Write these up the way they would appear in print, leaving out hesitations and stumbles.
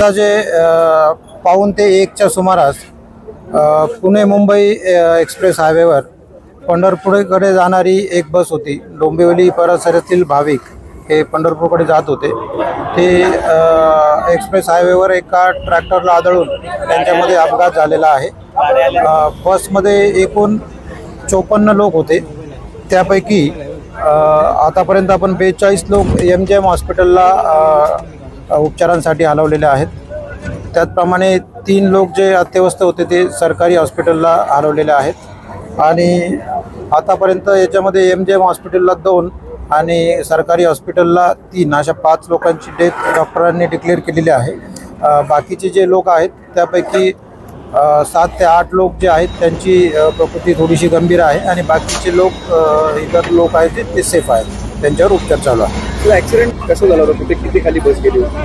अंदाजे 1:15 ते 1च्या सुमारास पुणे मुंबई एक्सप्रेस हायवेवर पंढरपूरकडे जाणारी एक बस होती। डोंबिवली परिसरातील भाविक हे पंढरपूरकडे जात होते। ते एक्सप्रेस हायवेवर एका ट्रॅक्टरला आदळून त्यांच्यामध्ये अपघात झालेला आहे। बसमध्ये एकूण 54 लोक होते। त्यापैकी आतापर्यंत आपण 42 लोक MGM हॉस्पिटलला उपचारांसाठी हलवलेले आहेत। त्याचप्रमाणे 3 लोक जे अत्यवस्थ होते ते सरकारी हॉस्पिटलला हलवलेले आहेत। आणि आतापर्यंत याच्यामध्ये MGM हॉस्पिटलला 2 आणि सरकारी हॉस्पिटलला 3 अशा 5 लोकांची डेथ डॉक्टरांनी डिक्लेअर केलेली आहे। बाकीचे जे लोक आहेत त्यापैकी 7 ते 8 लोक जे आहेत त्यांची प्रकृती थोडीशी गंभीर आहे आणि बाकीचे लोक इतर लोक आहेत ते सेफ आहेत, त्यांच्यावर उपचार चालू आहे। ॲक्सिडेंट कसं झालं होतं? कुठे किती खाली बस गेली होती?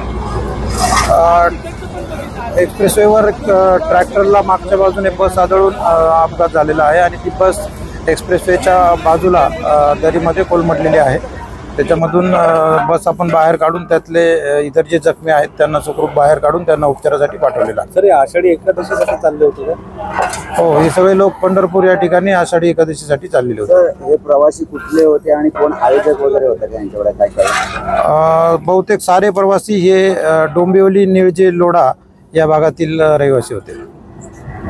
एक्सप्रेसवेवर ट्रॅक्टरला मागच्या बाजूने बस आदळून अपघात झालेला आहे आणि ती बस एक्सप्रेसवेच्या बाजूला दरीमध्ये कोलमडलेली आहे। त्याच्यामधून बस आपण बाहेर काढून त्यातले इतर जे जखमी आहेत त्यांना सुखरूप बाहेर काढून त्यांना उपचारासाठी पाठवलेला आहे। सर, आषाढी एकादशीसाठी चालले होते का? हो, हे सगळे लोक पंढरपूर या ठिकाणी आषाढी एकादशीसाठी चाललेले होते। सर, हे प्रवासी कुठले होते आणि कोण आयोजक वगैरे होते का यांच्याकडे? काय बहुतेक सारे प्रवासी हे डोंबिवली निळजे लोढा या भागातील रहिवासी होते।